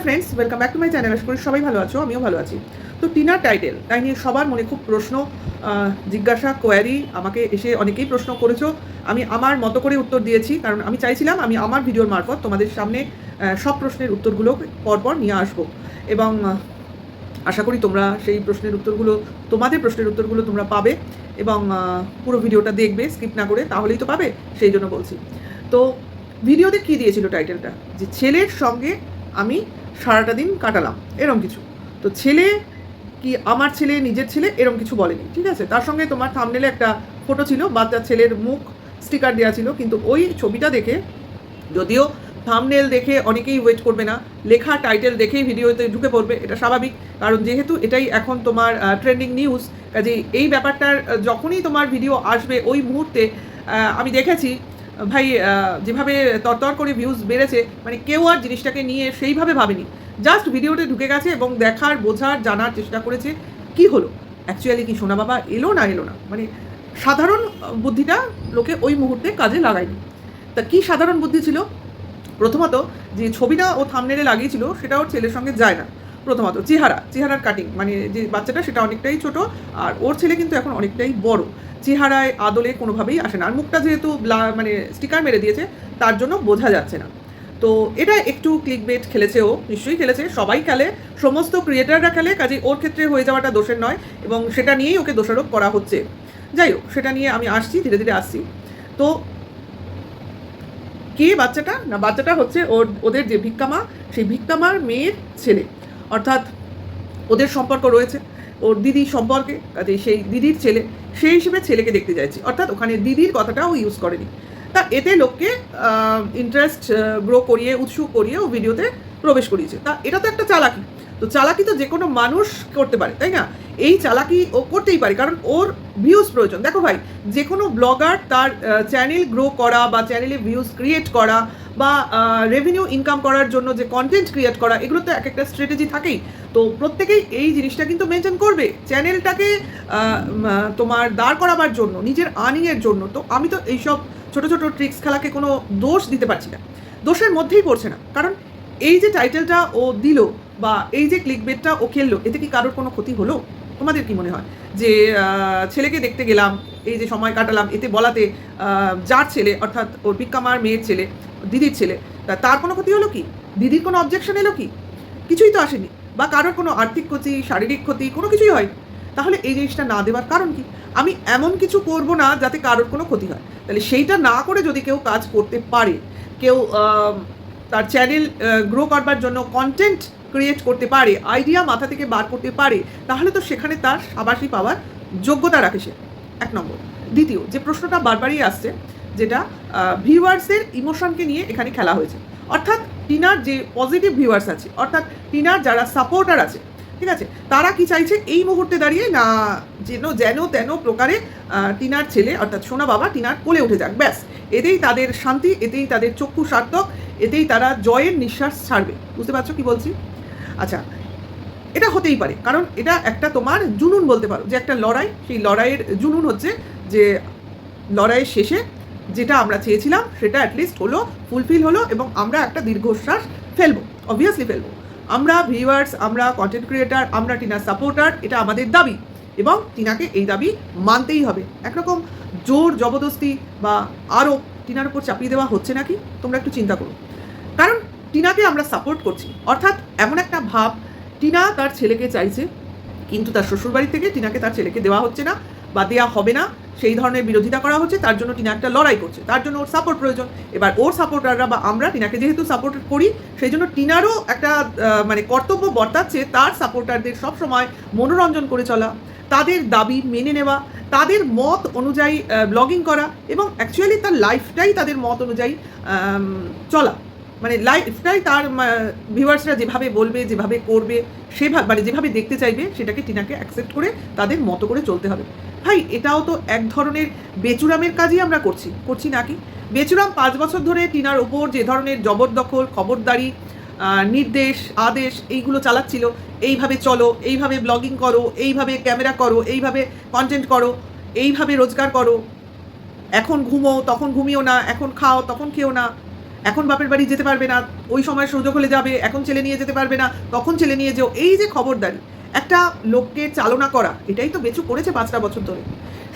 Friends, welcome back to my channel. আশা করি সবাই ভালো আছো, আমিও ভালো আছি। তো টিনার টাইটেল তাই নিয়ে সবার মনে খুব প্রশ্ন, জিজ্ঞাসা, কোয়ারি আমাকে এসে অনেকেই প্রশ্ন করেছো। আমি আমার মতো করে উত্তর দিয়েছি, কারণ আমি চাইছিলাম আমি আমার ভিডিওর মারফত তোমাদের সামনে সব প্রশ্নের উত্তরগুলো পরপর নিয়ে আসবো, এবং আশা করি তোমরা সেই প্রশ্নের উত্তরগুলো, তোমাদের প্রশ্নের উত্তরগুলো তোমরা পাবে, এবং পুরো ভিডিওটা দেখবে স্কিপ না করে, তাহলেই তো পাবে, সেই জন্য বলছি। তো ভিডিওতে কী দিয়েছিল টাইটেলটা, যে ছেলের সঙ্গে আমি সারাটা দিন কাটালাম, এরম কিছু। তো ছেলে কি আমার ছেলে, নিজের ছেলে, এরম কিছু বলেনি, ঠিক আছে। তার সঙ্গে তোমার থাম্বনেলে একটা ফটো ছিল, বাচ্চা ছেলের মুখ স্টিকার দেওয়া ছিল, কিন্তু ওই ছবিটা দেখে, যদিও থাম্বনেল দেখে অনেকেই ওয়েট করবে না, লেখা টাইটেল দেখেই ভিডিওতে ঢুকে পড়বে, এটা স্বাভাবিক, কারণ যেহেতু এটাই এখন তোমার ট্রেন্ডিং নিউজ। কাজেই এই ব্যাপারটার যখনই তোমার ভিডিও আসবে ওই মুহূর্তে আমি দেখেছি ভাই, যেভাবে তরতর করে ভিউজ বেড়েছে, মানে কেউ আর জিনিসটাকে নিয়ে সেইভাবে ভাবেনি, জাস্ট ভিডিওতে ঢুকে গেছে এবং দেখার, বোঝার, জানার চেষ্টা করেছে কি হলো অ্যাকচুয়ালি, কি সোনা বাবা এলো না, মানে সাধারণ বুদ্ধিটা লোকে ওই মুহূর্তে কাজে লাগায়নি। তা কি সাধারণ বুদ্ধি ছিল? প্রথমত, যে ছবিটা ও থাম্বনেলে লাগিয়েছিল সেটা ওর ছেলের সঙ্গে যায় না। প্রথমত চেহারার কাটিং, মানে যে বাচ্চাটা সেটা অনেকটাই ছোট, আর ওর ছেলে কিন্তু এখন অনেকটাই বড়, চেহারায় আদলে কোনোভাবেই আসে না, আর মুখটা যেহেতু মানে স্টিকার মেরে দিয়েছে তার জন্য বোঝা যাচ্ছে না। তো এটা একটু ক্লিক বেট খেলেছে, ও নিশ্চয়ই খেলেছে, সবাই খেলে, সমস্ত ক্রিয়েটাররা খেলে, কাজে ওর ক্ষেত্রে হয়ে যাওয়াটা দোষের নয়, এবং সেটা নিয়েই ওকে দোষারোপ করা হচ্ছে। যাই হোক, সেটা নিয়ে আমি আসছি, ধীরে ধীরে আসছি। তো কে বাচ্চাটা? না, বাচ্চাটা হচ্ছে ওদের যে ভিক্ষামা, সেই ভিক্ষামার মেয়ের ছেলে, অর্থাৎ ওদের সম্পর্ক রয়েছে ওর দিদির সম্পর্কে, কাজে সেই দিদির ছেলে, সেই হিসেবে ছেলেকে দেখতে চাইছি, অর্থাৎ ওখানে দিদির কথাটাও ইউজ করেনি। তা এতে লোককে ইন্টারেস্ট গ্রো করিয়ে, উৎসুক করিয়ে ও ভিডিওতে প্রবেশ করিয়েছে। তা এটা তো একটা চালাকি। তো চালাকি তো যে কোনো মানুষ করতে পারে, তাই না? এই চালাকি ও করতেই পারে, কারণ ওর ভিউজ প্রয়োজন। দেখো ভাই, যে কোনো ব্লগার তার চ্যানেল গ্রো করা বা চ্যানেলে ভিউজ ক্রিয়েট করা বা রেভিনিউ ইনকাম করার জন্য যে কন্টেন্ট ক্রিয়েট করা, এগুলো তো এক একটা স্ট্র্যাটেজি থাকেই। তো প্রত্যেকেই এই জিনিসটা কিন্তু মেনটেন করবে চ্যানেলটাকে তোমার দাঁড় করাবার জন্য, নিজের আর্নিংয়ের জন্য। তো আমি তো এইসব ছোটো ছোটো ট্রিক্স খেলাকে কোনো দোষ দিতে পারছি না, দোষের মধ্যেই পড়ছে না, কারণ এই যে টাইটেলটা ও দিল বা এই যে ক্লিক বেটটা ও খেললো, এতে কি কারোর কোনো ক্ষতি হলো? তোমাদের কি মনে হয় যে ছেলেকে দেখতে গেলাম, এই যে সময় কাটালাম, এতে বলাতে যার ছেলে, অর্থাৎ ওর ভিক্ষামার মেয়ের ছেলে, দিদির ছেলে, তার কোনো ক্ষতি হলো কি? দিদির কোনো অবজেকশন এলো কি? কিছুই তো আসেনি, বা কারোর কোনো আর্থিক ক্ষতি, শারীরিক ক্ষতি, কোনো কিছুই হয়। তাহলে এই জিনিসটা না দেওয়ার কারণ কি? আমি এমন কিছু করব না যাতে কারোর কোনো ক্ষতি হয়। তাহলে সেইটা না করে যদি কেউ কাজ করতে পারে, কেউ তার চ্যানেল গ্রো করবার জন্য কন্টেন্ট ক্রিয়েট করতে পারে, আইডিয়া মাথা থেকে বার করতে পারে, তাহলে তো সেখানে তার সাবাসী পাওয়ার যোগ্যতা রাখে সে, এক নম্বর। দ্বিতীয় যে প্রশ্নটা বারবারই আসছে, যেটা ভিউয়ার্সের ইমোশনকে নিয়ে এখানে খেলা হয়েছে, অর্থাৎ টিনার যে পজিটিভ ভিউয়ার্স আছে, অর্থাৎ টিনার যারা সাপোর্টার আছে, ঠিক আছে, তারা কি চাইছে এই মুহূর্তে দাঁড়িয়ে, না যেন তেন প্রকারে টিনার ছেলে, অর্থাৎ সোনা বাবা টিনার কোলে উঠে যাক, ব্যাস, এতেই তাদের শান্তি, এতেই তাদের চক্ষু সার্থক, এতেই তারা জয়ের নিঃশ্বাস ছাড়বে। বুঝতে পারছো কি বলছি? আচ্ছা, এটা হতেই পারে, কারণ এটা একটা তোমার জুনুন বলতে পারো, যে একটা লড়াই, সেই লড়াইয়ের জুনুন হচ্ছে যে লড়াইয়ের শেষে যেটা আমরা চেয়েছিলাম সেটা অ্যাটলিস্ট হলো, ফুলফিল হলো, এবং আমরা একটা দীর্ঘশ্বাস ফেলবো, অবভিয়াসলি ফেলবো। আমরা ভিউয়ার্স, আমরা কন্টেন্ট ক্রিয়েটার, আমরা টিনার সাপোর্টার, এটা আমাদের দাবি, এবং টিনাকে এই দাবি মানতেই হবে। একরকম জোর জবরদস্তি বা আরও টিনার উপর চাপিয়ে দেওয়া হচ্ছে নাকি, তোমরা একটু চিন্তা করো। কারণ টিনাকে আমরা সাপোর্ট করছি, অর্থাৎ এমন একটা ভাব, টিনা তার ছেলেকে চাইছে, কিন্তু তার শ্বশুরবাড়ি থেকে টিনাকে তার ছেলেকে দেওয়া হচ্ছে না বা দেওয়া হবে না, সেই ধরনের বিরোধিতা করা হচ্ছে, তার জন্য টিনা একটা লড়াই করছে, তার জন্য ওর সাপোর্ট প্রয়োজন। এবার ওর সাপোর্টাররা বা আমরা টিনাকে যেহেতু সাপোর্ট করি, সেই জন্য টিনারও একটা মানে কর্তব্য বর্তাচ্ছে তার সাপোর্টারদের সবসময় মনোরঞ্জন করে চলা, তাদের দাবি মেনে নেওয়া, তাদের মত অনুযায়ী ব্লগিং করা, এবং অ্যাকচুয়ালি তার লাইফটাই তাদের মত অনুযায়ী চলা, মানে লাইফটাই তার ভিউয়ার্সরা যেভাবে বলবে, যেভাবে করবে, সেভাবে, মানে যেভাবে দেখতে চাইবে, সেটাকে টিনাকে অ্যাকসেপ্ট করে তাদের মতো করে চলতে হবে। ভাই, এটাও তো এক ধরনের বেচুরামের কাজই আমরা করছি নাকি? বেচুরাম 5 বছর ধরে টিনার ওপর যে ধরনের জবরদখল, খবরদারি, নির্দেশ, আদেশ এইগুলো চালাচ্ছিল, এইভাবে চলো, এইভাবে ব্লগিং করো, এইভাবে ক্যামেরা করো, এইভাবে কন্টেন্ট করো, এইভাবে রোজগার করো, এখন ঘুমো তখন ঘুমিও না, এখন খাও তখন খেও না, এখন বাপের বাড়ি যেতে পারবে না, ওই সময় সুযোগ হলে যাবে, এখন ছেলে নিয়ে যেতে পারবে না, তখন ছেলে নিয়ে যেও, এই যে খবরদারি একটা লোককে চালনা করা, এটাই তো বেচু করেছে 5টা বছর ধরে।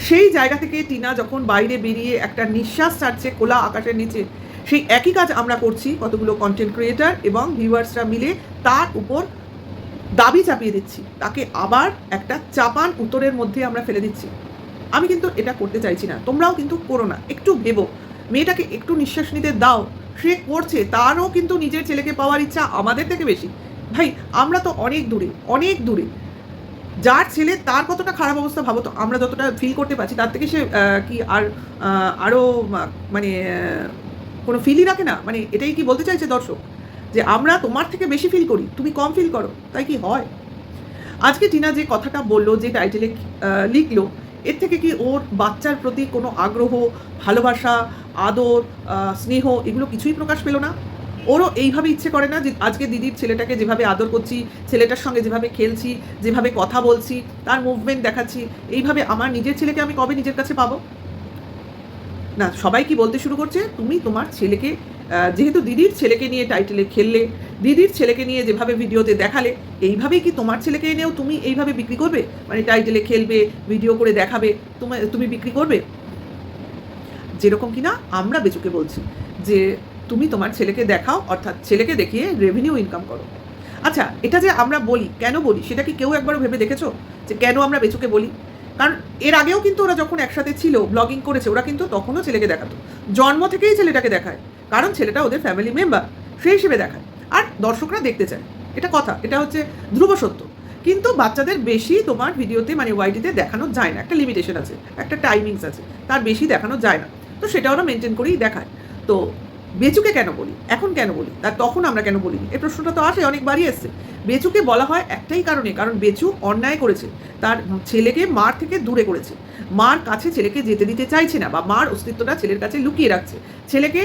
সেই জায়গা থেকে টিনা যখন বাইরে বেরিয়ে একটা নিঃশ্বাস ছাড়ছে খোলা আকাশের নিচে, সেই একই কাজ আমরা করছি কতগুলো কন্টেন্ট ক্রিয়েটার এবং ভিউয়ার্সরা মিলে তার উপর দাবি চাপিয়ে দিচ্ছি, তাকে আবার একটা চাপান উত্তরের মধ্যে আমরা ফেলে দিচ্ছি। আমি কিন্তু এটা করতে চাইছি না, তোমরাও কিন্তু করো না। একটু ভেবো, মেয়েটাকে একটু নিঃশ্বাস নিতে দাও, সে করছে, তারও কিন্তু নিজের ছেলেকে পাওয়ার ইচ্ছা আমাদের থেকে বেশি। ভাই আমরা তো অনেক দূরে, অনেক দূরে। যার ছেলে তার কতটা খারাপ অবস্থা ভাবো তো, আমরা যতটা ফিল করতে পারছি তার থেকে সে কি আর আরও মানে কোনো ফিলই রাখে না? মানে এটাই কি বলতে চাইছে দর্শক, যে আমরা তোমার থেকে বেশি ফিল করি, তুমি কম ফিল করো? তাই কি হয়? আজকে টিনা যে কথাটা বললো, যে টাইটেলে লিখলো, এর থেকে কি ওর বাচ্চার প্রতি কোনো আগ্রহ, ভালোবাসা, আদর, স্নেহ এগুলো কিছুই প্রকাশ পেল না? ওরও এইভাবে ইচ্ছে করে না যে আজকে দিদির ছেলেটাকে যেভাবে আদর করছি, ছেলেটার সঙ্গে যেভাবে খেলছি, যেভাবে কথা বলছি, তার মুভমেন্ট দেখাচ্ছি, এইভাবে আমার নিজের ছেলেকে আমি কবে নিজের কাছে পাবো? না, সবাই কি বলতে শুরু করছে, তুমি তোমার ছেলেকে, যেহেতু দিদির ছেলেকে নিয়ে টাইটেলে খেললে, দিদির ছেলেকে নিয়ে যেভাবে ভিডিওতে দেখালে, এইভাবেই কি তোমার ছেলেকে এনেও তুমি এইভাবে বিক্রি করবে? মানে টাইটেলে খেলবে, ভিডিও করে দেখাবে, তুমি বিক্রি করবে? যেরকম কিনা আমরা বেচুকে বলছি যে তুমি তোমার ছেলেকে দেখাও, অর্থাৎ ছেলেকে দেখিয়ে রেভিনিউ ইনকাম করো। আচ্ছা, এটা যে আমরা বলি, কেন বলি সেটা কি কেউ একবারও ভেবে দেখেছো যে কেন আমরা বেচুকে বলি? কারণ এর আগেও কিন্তু ওরা যখন একসাথে ছিল, ব্লগিং করেছে, ওরা কিন্তু তখনও ছেলেকে দেখাতো, জন্ম থেকেই ছেলেটাকে দেখায়, কারণ ছেলেটা ওদের ফ্যামিলি মেম্বার, সেই হিসেবে দেখায়, আর দর্শকরা দেখতে চায়, এটা কথা, এটা হচ্ছে ধ্রুব সত্য। কিন্তু বাচ্চাদের বেশি তোমার ভিডিওতে মানে ওয়াইটিতে দেখানো যায় না, একটা লিমিটেশন আছে, একটা টাইমিংস আছে, তার বেশি দেখানো যায় না, তো সেটা ওরা মেনটেন করেই দেখায়। তো বেচুকে কেন বলি, এখন কেন বলি, তার তখন আমরা কেন বলিনি, এই প্রশ্নটা তো আসে, অনেকবারই এসছে। বেচুকে বলা হয় একটাই কারণে, কারণ বেচু অন্যায় করেছে, তার ছেলেকে মার থেকে দূরে করেছে, মার কাছে ছেলেকে যেতে দিতে চাইছে না, বা মার অস্তিত্বটা ছেলের কাছে লুকিয়ে রাখছে, ছেলেকে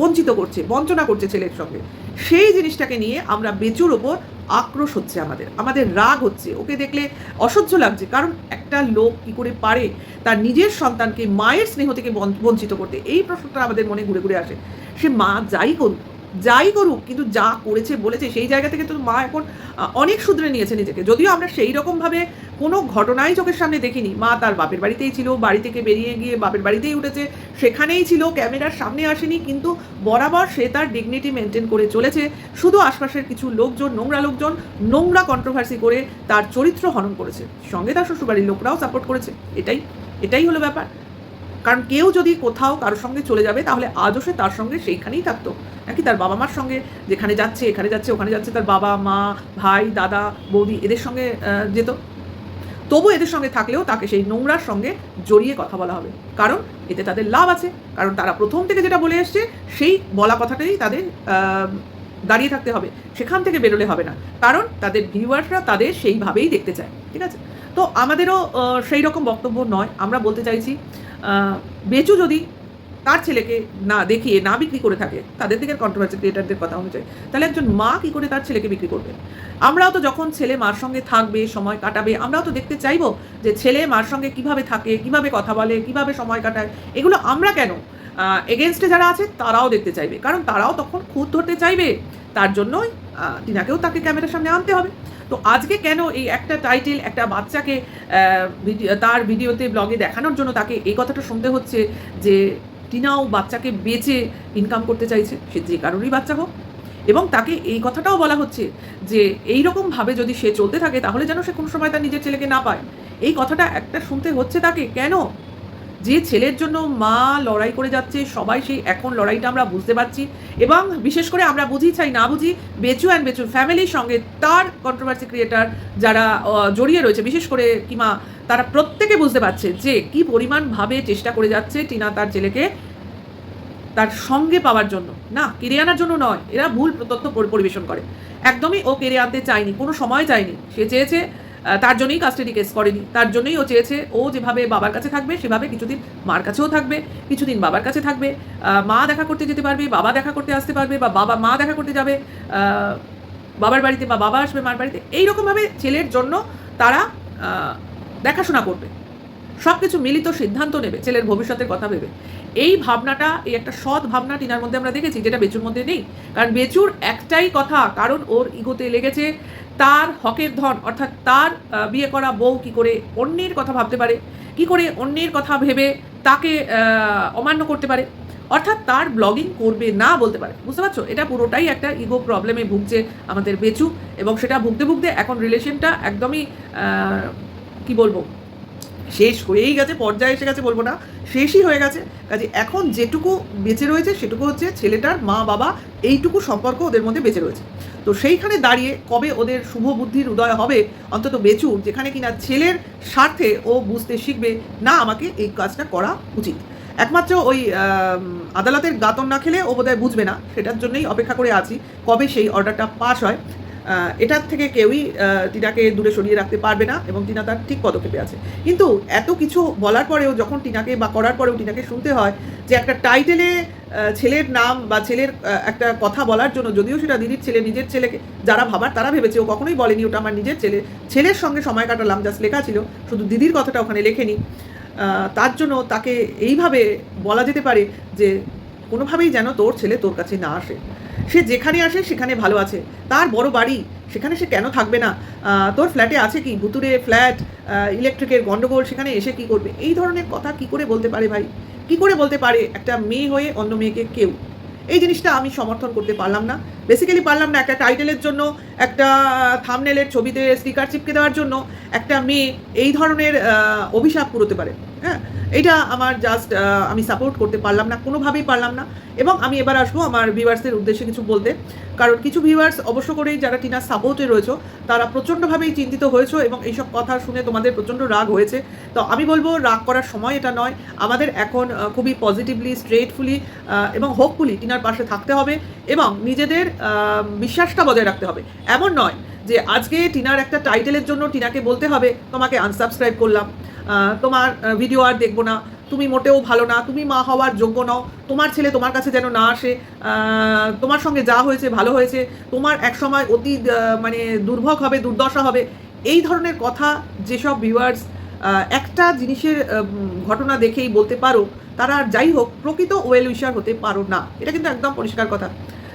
বঞ্চিত করছে, বঞ্চনা করছে ছেলের সঙ্গে। সেই জিনিসটাকে নিয়ে আমরা বেচুর ওপর আক্রোশ হচ্ছে, আমাদের রাগ হচ্ছে, ওকে দেখলে অসহ্য লাগছে। কারণ একটা লোক কি করে পারে তার নিজের সন্তানকে মায়ের স্নেহ থেকে বঞ্চিত করতে? এই প্রশ্নটা আমাদের মনে ঘুরে ঘুরে আসে। সে মা যাই করুক, কিন্তু যা করেছে বলেছে, সেই জায়গা থেকে তো মা এখন অনেক শুধরে নিয়েছে নিজেকে। যদিও আমরা সেই রকমভাবে কোনো ঘটনাই চোখের সামনে দেখিনি, মা তার বাপের বাড়িতেই ছিল, বাড়ি থেকে বেরিয়ে গিয়ে বাপের বাড়িতেই উঠেছে, সেখানেই ছিল, ক্যামেরার সামনে আসেনি, কিন্তু বরাবর সে তার ডিগনিটি মেনটেন করে চলেছে। শুধু আশপাশের কিছু লোকজন, নোংরা কন্ট্রোভার্সি করে তার চরিত্র হনন করেছে, সঙ্গে তার শ্বশুরবাড়ির লোকরাও সাপোর্ট করেছে। এটাই হলো ব্যাপার। কারণ কেউ যদি কোথাও কারোর সঙ্গে চলে যাবে, তাহলে আজও সে তার সঙ্গে সেইখানেই থাকতো, নাকি তার বাবা মার সঙ্গে যেখানে যাচ্ছে, এখানে যাচ্ছে, ওখানে যাচ্ছে, তার বাবা মা ভাই দাদা বৌদি এদের সঙ্গে যেত। তবু এদের সঙ্গে থাকলেও তাকে সেই নোংরার সঙ্গে জড়িয়ে কথা বলা হবে, কারণ এতে তাদের লাভ আছে। কারণ তারা প্রথম থেকে যেটা বলে এসছে, সেই বলা কথাটাই তাদের দাঁড়িয়ে থাকতে হবে, সেখান থেকে বেরোলে হবে না, কারণ তাদের ভিউয়ার্সরা তাদের সেইভাবেই দেখতে চায়। ঠিক আছে, তো আমাদেরও সেই রকম বক্তব্য নয়। আমরা বলতে চাইছি, বেচু যদি তার ছেলেকে না দেখিয়ে না বিক্রি করে থাকে, তাদের দিকের কন্ট্রোভার্সি ক্রিয়েটারদের কথা অনুযায়ী, তাহলে একজন মা কী করে তার ছেলেকে বিক্রি করবে? আমরাও তো যখন ছেলে মার সঙ্গে থাকবে, সময় কাটাবে, আমরাও তো দেখতে চাইবো যে ছেলে মার সঙ্গে কিভাবে থাকে, কিভাবে কথা বলে, কিভাবে সময় কাটায়। এগুলো আমরা কেন, এগেনস্টে যারা আছে তারাও দেখতে চাইবে, কারণ তারাও তখন খুঁত ধরতে চাইবে। তার জন্যই টিনাকেও তাকে ক্যামেরার সামনে আনতে হবে। তো আজকে কেন এই একটা টাইটেল, একটা বাচ্চাকে তার ভিডিওতে ব্লগে দেখানোর জন্য তাকে এই কথাটা শুনতে হচ্ছে যে টিনাও বাচ্চাকে বেচে ইনকাম করতে চাইছে, সে যে কারোরই বাচ্চা হোক। এবং তাকে এই কথাটাও বলা হচ্ছে যে এইরকমভাবে যদি সে চলতে থাকে, তাহলে যেন সে কোনো সময় তার নিজের ছেলেকে না পায়। এই কথাটা একটা শুনতে হচ্ছে তাকে কেন? যে ছেলের জন্য মা লড়াই করে যাচ্ছে, সবাই সেই এখন লড়াইটা আমরা বুঝতে পারছি। এবং বিশেষ করে আমরা বুঝি চাই না বুঝি, বেচু অ্যান্ড বেচুর ফ্যামিলির সঙ্গে তার কন্ট্রোভার্সি ক্রিয়েটার যারা জড়িয়ে রয়েছে, বিশেষ করে কিমা, তারা প্রত্যেকে বুঝতে পারছে যে কি পরিমাণভাবে চেষ্টা করে যাচ্ছে টিনা তার ছেলেকে তার সঙ্গে পাওয়ার জন্য, না কেড়ে আনার জন্য নয়। এরা ভুল তথ্য পরিবেশন করে, একদমই ও কেড়ে আনতে চায়নি, কোনো সময় চায়নি। সে চেয়েছে, তার জন্যই কাস্টাডি কেস করেনি, তার জন্যই ও চেয়েছে ও যেভাবে বাবার কাছে থাকবে সেভাবে কিছুদিন মার কাছেও থাকবে, কিছুদিন বাবার কাছে থাকবে, মা দেখা করতে যেতে পারবে, বাবা দেখা করতে আসতে পারবে, বা মা দেখা করতে যাবে বাবার বাড়িতে, বা বাবা আসবে মার বাড়িতে। এইরকমভাবে ছেলের জন্য তারা দেখাশোনা করবে, সব কিছু মিলিত সিদ্ধান্ত নেবে ছেলের ভবিষ্যতের কথা ভেবে। এই ভাবনাটা, এই একটা সৎ ভাবনা টিনার মধ্যে আমরা দেখেছি, যেটা বেচুর মধ্যে নেই। কারণ বেচুর একটাই কথা, কারণ ওর ইগোতে লেগেছে তার হকের ধন, অর্থাৎ তার বিয়ে করা বউ কী করে অন্যের কথা ভাবতে পারে, কী করে অন্যের কথা ভেবে তাকে অমান্য করতে পারে, অর্থাৎ তার ব্লগিং করবে না বলতে পারে। বুঝতে পারছো? এটা পুরোটাই একটা ইগো প্রবলেমে ভুগছে আমাদের বেচু, এবং সেটা ভুগতে ভুগতে এখন রিলেশনটা একদমই কি বলবো, শেষ হয়েই গেছে, পর্যায়ে এসে গেছে বলবো না, শেষই হয়ে গেছে। কাজে এখন যেটুকু বেঁচে রয়েছে সেটুকু হচ্ছে ছেলেটার মা বাবা, এইটুকু সম্পর্ক ওদের মধ্যে বেঁচে রয়েছে। তো সেইখানে দাঁড়িয়ে কবে ওদের শুভ বুদ্ধির উদয় হবে অন্তত বেচুর, যেখানে কিনা ছেলের স্বার্থে ও বুঝতে শিখবে না আমাকে এই কাজটা করা উচিত। একমাত্র ওই আদালতের গাতন না খেলে ও বোধহয় বুঝবে না, সেটার জন্যই অপেক্ষা করে আছি কবে সেই অর্ডারটা পাস হয়। এটার থেকে কেউই টিনাকে দূরে সরিয়ে রাখতে পারবে না, এবং টিনা তার ঠিক পদক্ষেপে আছে। কিন্তু এত কিছু বলার পরেও যখন টিনাকে বা করার পরেও টিনাকে শুনতে হয় যে একটা টাইটেলে ছেলের নাম বা ছেলের একটা কথা বলার জন্য, যদিও সেটা দিদির ছেলে, নিজের ছেলেকে যারা ভাবার তারা ভেবেছে, ও কখনোই বলেনি ওটা আমার নিজের ছেলে, ছেলের সঙ্গে সময় কাটালাম জাস্ট লেখা ছিল, শুধু দিদির কথাটা ওখানে লেখেনি। তার জন্য তাকে এইভাবে বলা যেতে পারে যে কোনোভাবেই যেন তোর ছেলে তোর কাছে না আসে, সে যেখানে আসে সেখানে ভালো আছে, তার বড় বাড়ি, সেখানে সে কেন থাকবে না, তোর ফ্ল্যাটে আছে কি ভুতুরে ফ্ল্যাট, ইলেকট্রিকের গন্ডগোল, সেখানে এসে কি করবে, এই ধরনের কথা কি করে বলতে পারে ভাই, কি করে বলতে পারে একটা মেয়ে হয়ে অন্য মেয়েকে কেউ? এই জিনিসটা আমি সমর্থন করতে পারলাম না, বেসিক্যালি পারলাম না। একটা টাইটেলের জন্য, একটা থাম্বনেলের ছবিতে স্টিকার চিপকে দেওয়ার জন্য একটা মেয়ে এই ধরনের অভিশাপ পুরোতে পারে। হ্যাঁ, এটা আমার জাস্ট আমি সাপোর্ট করতে পারলাম না, কোনোভাবেই পারলাম না। এবং আমি এবার আসবো আমার ভিউয়ার্সদের উদ্দেশ্যে কিছু বলতে, কারণ কিছু ভিউয়ার্স অবশ্য করেই যারা টিনার সাপোর্টে রয়েছে তারা প্রচণ্ডভাবেই চিন্তিত হয়েছো, এবং এইসব কথা শুনে তোমাদের প্রচণ্ড রাগ হয়েছে। তো আমি বলবো রাগ করার সময় এটা নয়, আমাদের এখন খুবই পজিটিভলি, স্ট্রেটফুলি এবং হোপফুলি টিনার পাশে থাকতে হবে, এবং নিজেদের বিশ্বাসটা বজায় রাখতে হবে। এমন নয় যে আজকে টিনার একটা টাইটেলের জন্য টিনাকে বলতে হবে তোমাকে আনসাবস্ক্রাইব করলাম, তোমার ভিডিও আর দেখবো না, তুমি মোটেও ভালো না, তুমি মা হওয়ার যোগ্য নও, তোমার ছেলে তোমার কাছে যেন না আসে, তোমার সঙ্গে যা হয়েছে ভালো হয়েছে, তোমার একসময় অতি মানে দুর্ভোগ হবে, দুর্দশা হবে। এই ধরনের কথা যেসব ভিউয়ার্স একটা জিনিসের ঘটনা দেখেই বলতে পারো, তারা যাই হোক প্রকৃত ওয়েল উইশার হতে পারো না, এটা কিন্তু একদম পরিষ্কার কথা।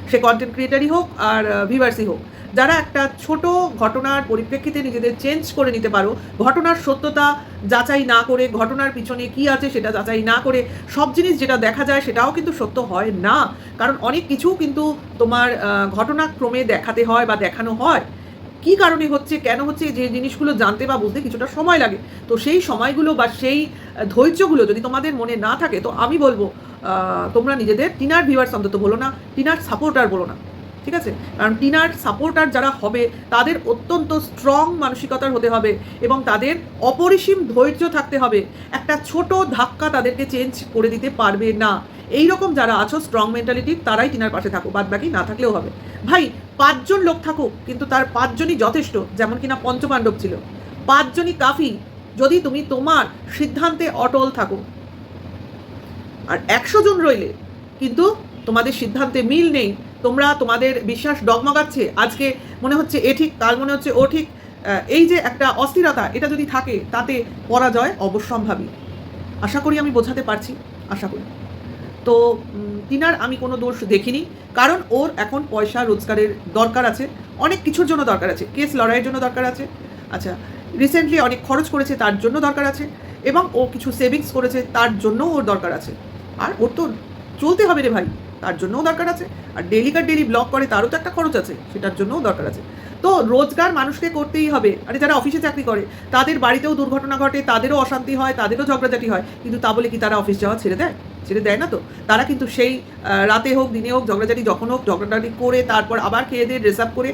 সে কন্টেন্ট ক্রিয়েটারই হোক আর ভিউয়ার্সই হোক, যারা একটা ছোট ঘটনার পরিপ্রেক্ষিতে নিজেদের চেঞ্জ করে নিতে পারো, ঘটনার সত্যতা যাচাই না করে, ঘটনার পিছনে কি আছে সেটা যাচাই না করে, সব জিনিস যেটা দেখা যায় সেটাও কিন্তু সত্য হয় না। কারণ অনেক কিছু কিন্তু তোমার ঘটনাক্রমে দেখাতে হয় বা দেখানো হয়, কি কারণে হচ্ছে, কেন হচ্ছে, যে জিনিসগুলো জানতে বা বুঝতে কিছুটা সময় লাগে। তো সেই সময়গুলো বা সেই ধৈর্যগুলো যদি তোমাদের মনে না থাকে, তো আমি বলবো তোমরা নিজেদের টিনার ভিউয়ার্স অন্তত বলো না, টিনার সাপোর্টার বলো না, ঠিক আছে? কারণ টিনার সাপোর্টার যারা হবে তাদের অত্যন্ত স্ট্রং মানসিকতার হতে হবে, এবং তাদের অপরিসীম ধৈর্য থাকতে হবে। একটা ছোট ধাক্কা তাদেরকে চেঞ্জ করে দিতে পারবে না। এই রকম যারা আছো স্ট্রং মেন্টালিটির, তারাই টিনার পাশে থাকো, বাদ বাকি না থাকলেও হবে। ভাই 5 জন লোক থাকুক, কিন্তু তার 5 জনই যথেষ্ট, যেমন কিনা পঞ্চপাণ্ডব ছিল, 5 জনই কাফি যদি তুমি তোমার সিদ্ধান্তে অটল থাকো। আর 100 জন রইলে কিন্তু তোমাদের সিদ্ধান্তে মিল নেই, তোমরা তোমাদের বিশ্বাস ডগমগাচ্ছে, আজকে মনে হচ্ছে এ ঠিক, কাল মনে হচ্ছে ও ঠিক, এই যে একটা অস্থিরতা, এটা যদি থাকে তাতে পরাজয় অবশ্যম্ভাবী। আশা করি আমি বোঝাতে পারছি, আশা করি। তো টিনার আমি কোনো দোষ দেখিনি, কারণ ওর এখন পয়সা রোজগারের দরকার আছে, অনেক কিছুর জন্য দরকার আছে, কেস লড়াইয়ের জন্য দরকার আছে, আচ্ছা রিসেন্টলি অনেক খরচ করেছে তার জন্য দরকার আছে, এবং ও কিছু সেভিংস করেছে তার জন্যও ওর দরকার আছে। আর ওর তো চলতে হবে রে ভাই, তার জন্যও দরকার আছে। আর ডেলি ব্লগ করে তারও তো একটা খরচ আছে, সেটার জন্যও দরকার আছে। তো রোজগার মানুষকে করতেই হবে। আরে যারা অফিসে চাকরি করে তাদের বাড়িতেও দুর্ঘটনা ঘটে, তাদেরও অশান্তি হয়, তাদেরও ঝগড়াঝাটি হয়, কিন্তু তা বলে কি তারা অফিস যাওয়া ছেড়ে দেয়? ছেড়ে দেয় না তো। তারা কিন্তু সেই রাতে হোক দিনে হোক, ঝগড়াঝাটি যখন হোক, ঝগড়াঝাটি করে তারপর আবার খেয়ে দিয়ে ড্রেস আপ করে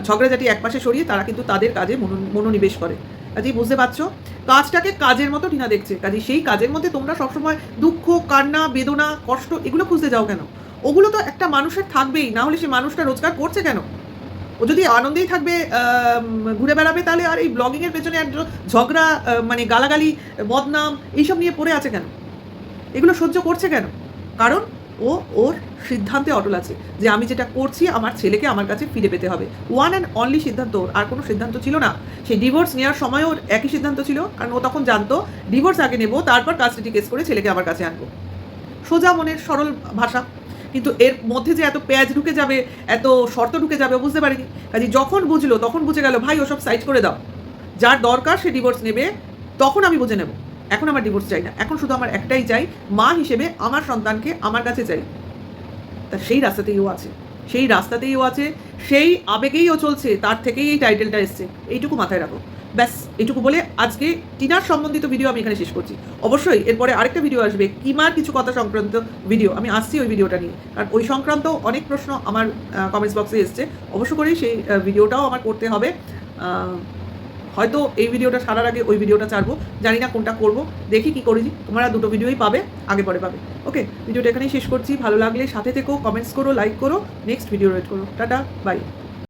ঝগড়াঝাটি একপাশে সরিয়ে তারা কিন্তু তাদের কাজে মনোনিবেশ করে। কাজেই বুঝতে পারছো, কাজটাকে কাজের মতো টিনা দেখছে। কাজে সেই কাজের মধ্যে তোমরা সবসময় দুঃখ, কান্না, বেদনা, কষ্ট এগুলো খুঁজতে যাও কেন? ওগুলো তো একটা মানুষের থাকবেই, না হলে সে মানুষটা রোজগার করছে কেন? ও যদি আনন্দেই থাকবে, ঘুরে বেড়াবে, তাহলে আর এই ব্লগিংয়ের পেছনে এক ঝগড়া, মানে গালাগালি, বদনাম এইসব নিয়ে পড়ে আছে কেন? এগুলো সহ্য করছে কেন? কারণ ও ওর সিদ্ধান্তে অটল আছে যে আমি যেটা করছি আমার ছেলেকে আমার কাছে ফিরে পেতে হবে। ওয়ান অ্যান্ড অনলি সিদ্ধান্ত ওর, আর কোনো সিদ্ধান্ত ছিল না। সেই ডিভোর্স নেওয়ার সময়ও ওর একই সিদ্ধান্ত ছিল, কারণ ও তখন জানতো ডিভোর্স আগে নেবো, তারপর কাস্টাডি কেস করে ছেলেকে আমার কাছে আনবো। সোজা মনের সরল ভাষা। কিন্তু এর মধ্যে যে এত পেঁয়াজ ঢুকে যাবে, এত শর্ত ঢুকে যাবে, বুঝতে পারিনি। কাজে যখন বুঝলো তখন বুঝে গেল, ভাই ওসব সাইড করে দাও, যার দরকার সে ডিভোর্স নেবে, তখন আমি বুঝে নেব। এখন আমার ডিভোর্স চাই না, এখন শুধু আমার একটাই চাই, মা হিসেবে আমার সন্তানকে আমার কাছে চাই। তা সেই রাস্তাতেই ও আছে, সেই রাস্তাতেই ও আছে, সেই আবেগেই ও চলছে, তার থেকেই এই টাইটেলটা এসছে। এইটুকু মাথায় রাখো, ব্যাস। এইটুকু বলে আজকে টিনার সম্বন্ধিত ভিডিও আমি এখানে শেষ করছি। অবশ্যই এরপরে আরেকটা ভিডিও আসবে, কিমার কিছু কথা সংক্রান্ত ভিডিও, আমি আসছি ওই ভিডিওটা নিয়ে, কারণ ওই সংক্রান্ত অনেক প্রশ্ন আমার কমেন্টস বক্সে এসছে। অবশ্য করেই সেই ভিডিওটাও আমার করতে হবে। হয়তো এই ভিডিওটা ছাড়ার আগে ওই ভিডিওটা ছাড়বো, জানি না কোনটা করবো, দেখি কি করেছি। তোমরা দুটো ভিডিওই পাবে, আগে পরে পাবে। ওকে, ভিডিওটা এখানেই শেষ করছি। ভালো লাগলে সাথে থেকো, কমেন্টস করো, লাইক করো, নেক্সট ভিডিও ওয়েট করো। Tata, by.